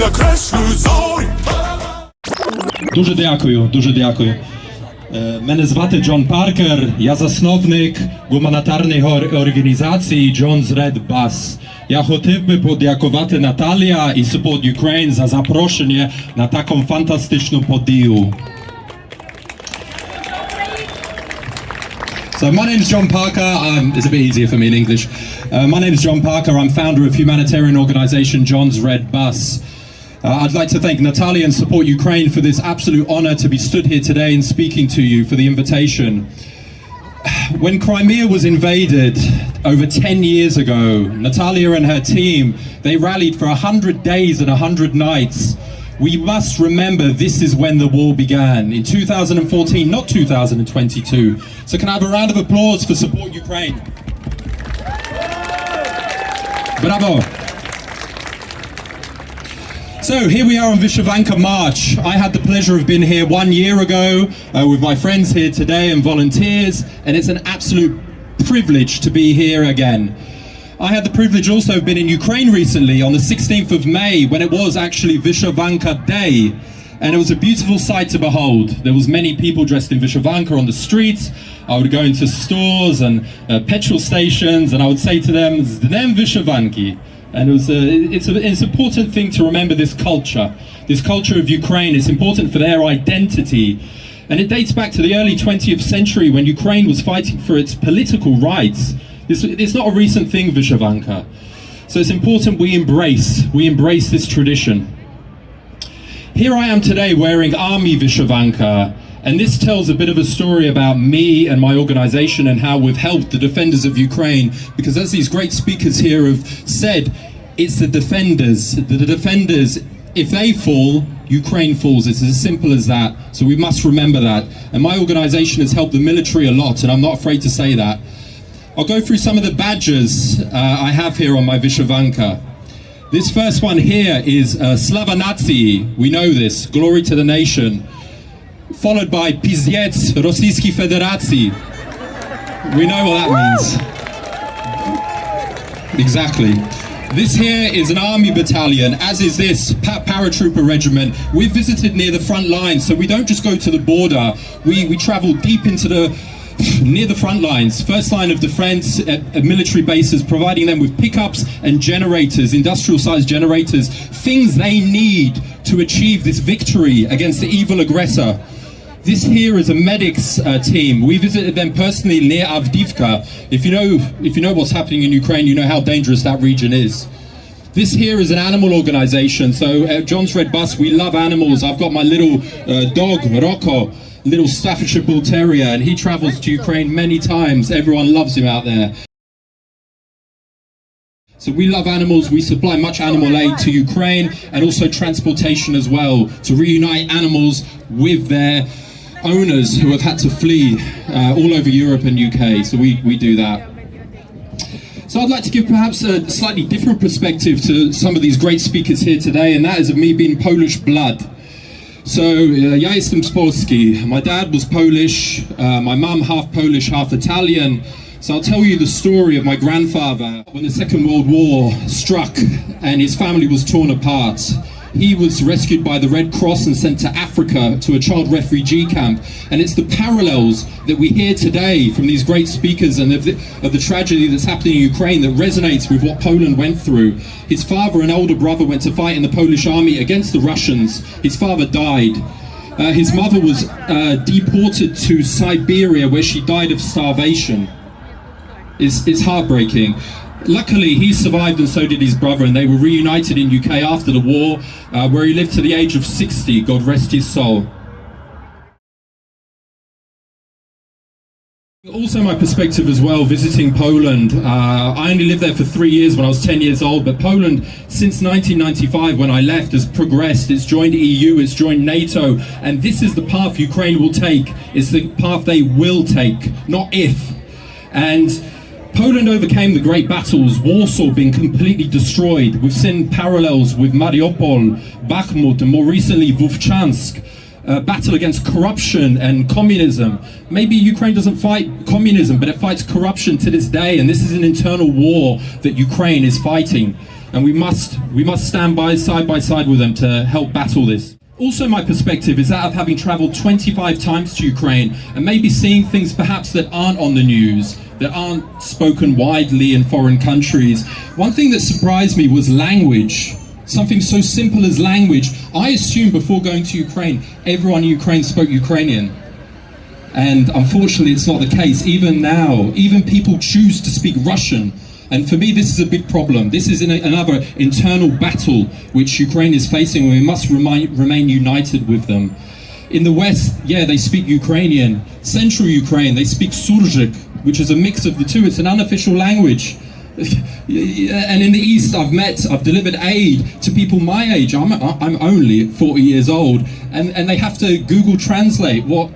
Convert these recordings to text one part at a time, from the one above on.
накреслюють зорі. Дуже дякую, дуже дякую. Мене звати Джон Паркер, я засновник гуманітарної організації John's Red Bus. Я хотів би подякувати Наталія і Support Ukraine за запрошення на таку фантастичну подію. So my name's John Parker, it's a bit easier for me in English. My name's John Parker, I'm founder of humanitarian organisation John's Red Bus. I'd like to thank Natalia and Support Ukraine for this absolute honour to be stood here today and speaking to you, for the invitation. When Crimea was invaded over 10 years ago, Natalia and her team, they rallied for 100 days and 100 nights. We must remember this is when the war began, in 2014, not 2022. So can I have a round of applause for Support Ukraine? Bravo! So here we are on Vysyvanka March. I had the pleasure of being here 1 year ago with my friends here today and volunteers, and it's an absolute privilege to be here again. I had the privilege also of being in Ukraine recently on the 16th of May when it was actually Vysyvanka Day, and it was a beautiful sight to behold. There was many people dressed in Vysyvanka on the streets. I would go into stores and petrol stations and I would say to them, "Z Dniem Vysyvanki." And it's an important thing to remember this culture of Ukraine. It's important for their identity. And it dates back to the early 20th century when Ukraine was fighting for its political rights. It's not a recent thing, Vysyvanka. So it's important we embrace this tradition. Here I am today wearing Army Vysyvanka, and this tells a bit of a story about me and my organization and how we've helped the defenders of Ukraine, because as these great speakers here have said, it's the defenders. The defenders, if they fall, Ukraine falls. It's as simple as that. So we must remember that. And my organization has helped the military a lot, and I'm not afraid to say that. I'll go through some of the badges I have here on my Vysyvanka. This first one here is Slava Nacji. We know this, glory to the nation. Followed by Pizdets Rossiyskiej Federacji. We know what that means. Exactly. This here is an army battalion, as is this paratrooper regiment. We've visited near the front lines, so we don't just go to the border. We travel deep into near the front lines, first line of defense at military bases, providing them with pickups and generators, industrial-sized generators, things they need to achieve this victory against the evil aggressor. This here is a medics team. We visited them personally near Avdiivka. If you know what's happening in Ukraine, you know how dangerous that region is. This here is an animal organization. So at John's Red Bus, we love animals. I've got my little dog, Rocco, little Staffordshire Bull Terrier, and he travels to Ukraine many times. Everyone loves him out there. So we love animals, we supply much animal aid to Ukraine and also transportation as well to reunite animals with their owners who have had to flee all over Europe and UK. So we do that. So I'd like to give perhaps a slightly different perspective to some of these great speakers here today, and that is of me being Polish blood. So, ja jestem z Polski. My dad was Polish, my mum half Polish, half Italian. So I'll tell you the story of my grandfather when the Second World War struck and his family was torn apart. He was rescued by the Red Cross and sent to Africa to a child refugee camp. And it's the parallels that we hear today from these great speakers and of the tragedy that's happening in Ukraine that resonates with what Poland went through. His father and older brother went to fight in the Polish army against the Russians. His father died. His mother was deported to Siberia, where she died of starvation. It's heartbreaking. Luckily, he survived and so did his brother, and they were reunited in UK after the war, where he lived to the age of 60, God rest his soul. Also my perspective as well, visiting Poland. I only lived there for 3 years when I was 10 years old, but Poland, since 1995 when I left, has progressed. It's joined EU, it's joined NATO, and this is the path Ukraine will take. It's the path they will take, not if. And Poland overcame the great battles, Warsaw being completely destroyed. We've seen parallels with Mariupol, Bakhmut, and more recently Vovchansk. Battle against corruption and communism. Maybe Ukraine doesn't fight communism, but it fights corruption to this day, and this is an internal war that Ukraine is fighting. and we must stand side by side with them to help battle this. Also, my perspective is that of having traveled 25 times to Ukraine and maybe seeing things perhaps that aren't on the news, that aren't spoken widely in foreign countries. One thing that surprised me was language. Something so simple as language. I assumed before going to Ukraine, everyone in Ukraine spoke Ukrainian. And unfortunately, it's not the case. Even now, even people choose to speak Russian. And for me, this is a big problem. This is another internal battle which Ukraine is facing, and we must remain united with them. In the West, yeah, they speak Ukrainian. Central Ukraine, they speak Surzhyk, which is a mix of the two. It's an unofficial language. And in the East, I've delivered aid to people my age. I'm only 40 years old, and they have to Google Translate what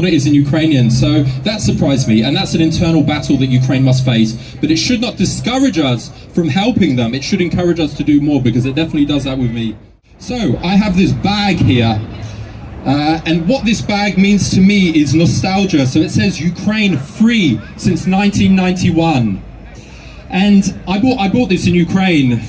it is in Ukrainian. So that surprised me, and that's an internal battle that Ukraine must face. But it should not discourage us from helping them. It should encourage us to do more, because it definitely does that with me. So I have this bag here, and what this bag means to me is nostalgia. So it says Ukraine free since 1991. And I bought this in Ukraine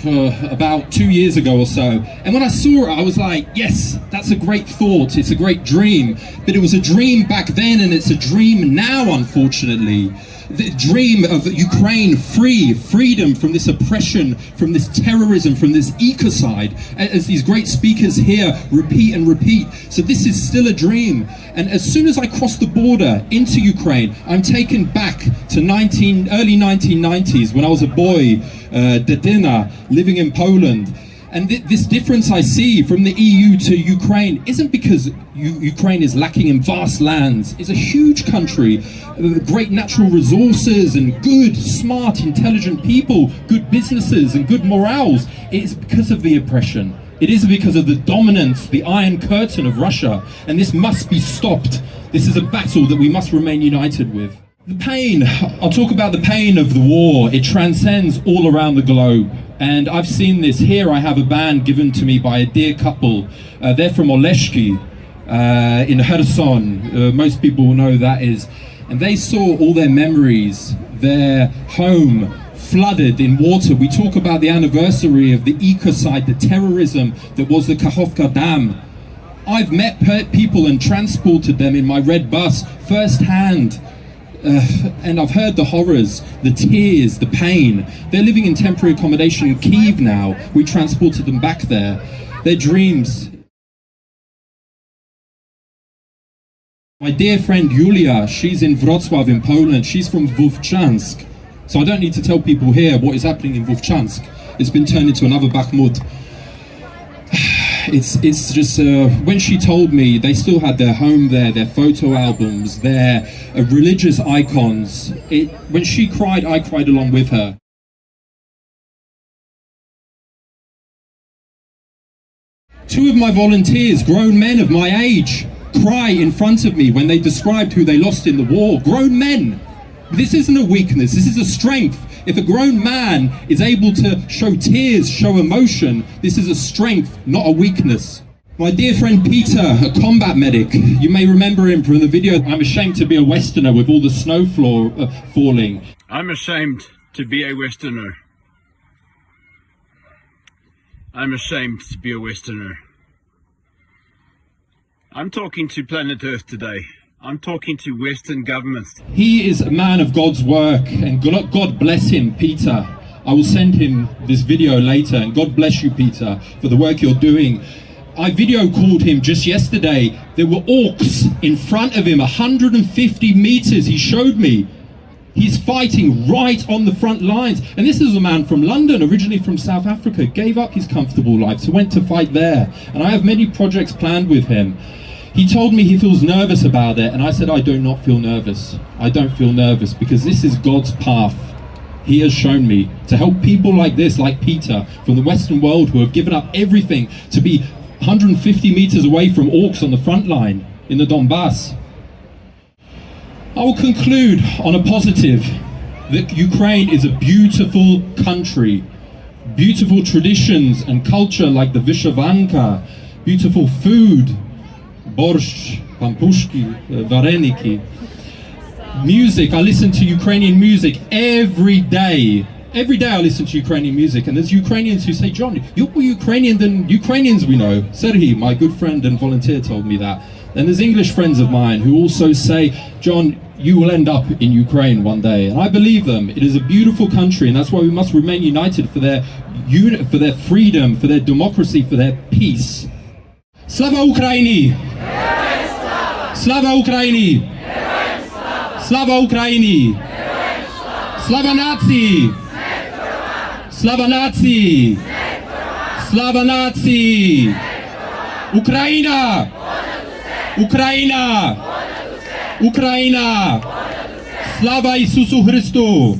about 2 years ago or so. And when I saw it, I was like, yes, that's a great thought. It's a great dream. But it was a dream back then, and it's a dream now, unfortunately. The dream of Ukraine freedom from this oppression, from this terrorism, from this ecocide, as these great speakers here repeat and repeat. So this is still a dream. And as soon as I cross the border into Ukraine, I'm taken back to early 1990s when I was a boy, Dedina, living in Poland. And this difference I see from the EU to Ukraine isn't because Ukraine is lacking in vast lands. It's a huge country with great natural resources and good, smart, intelligent people, good businesses and good morals. It's because of the oppression. It is because of the dominance, the Iron Curtain of Russia. And this must be stopped. This is a battle that we must remain united with. The pain, I'll talk about the pain of the war. It transcends all around the globe. And I've seen this here. I have a band given to me by a dear couple. They're from Oleshki in Kherson. Most people will know who that is. And they saw all their memories, their home flooded in water. We talk about the anniversary of the ecocide, the terrorism that was the Kakhovka Dam. I've met people and transported them in my red bus firsthand. And I've heard the horrors, the tears, the pain. They're living in temporary accommodation in Kyiv now. We transported them back there. Their dreams. My dear friend Yulia, she's in Wrocław in Poland. She's from Wówczansk. So I don't need to tell people here what is happening in Wówczansk. It's been turned into another Bakhmut. It's just, when she told me they still had their home there, their photo albums, their religious icons, when she cried, I cried along with her. Two of my volunteers, grown men of my age, cry in front of me when they described who they lost in the war. Grown men. This isn't a weakness, this is a strength. If a grown man is able to show tears, show emotion, this is a strength, not a weakness. My dear friend Peter, a combat medic, you may remember him from the video, I'm ashamed to be a Westerner with all the snow falling. I'm ashamed to be a Westerner. I'm ashamed to be a Westerner. I'm talking to planet Earth today. I'm talking to Western governments. He is a man of God's work, and God bless him, Peter. I will send him this video later, and God bless you, Peter, for the work you're doing. I video called him just yesterday. There were orcs in front of him, 150 meters, he showed me. He's fighting right on the front lines. And this is a man from London, originally from South Africa, gave up his comfortable life, so went to fight there. And I have many projects planned with him. He told me he feels nervous about it, and I said I do not feel nervous. I don't feel nervous because this is God's path. He has shown me to help people like this, like Peter, from the Western world who have given up everything to be 150 meters away from orcs on the front line in the Donbass. I will conclude on a positive that Ukraine is a beautiful country, beautiful traditions and culture like the Vysyvanka, beautiful food, borscht, pampushki, vareniki. Music, I listen to Ukrainian music every day. every day I listen to Ukrainian music, and there's Ukrainians who say, John, you're more Ukrainian than Ukrainians we know. Serhi, my good friend and volunteer, told me that. And there's English friends of mine who also say, John, you will end up in Ukraine one day. And I believe them. It is a beautiful country, and that's why we must remain united for their freedom, for their democracy, for their peace. Slava Ukraini! Slava Ukraini! Slava Ukraini! Slava Nazi! Slava Nazi! Slava Nazi! Ukraina! Ukraina! Україна! Слава Ісусу Христу!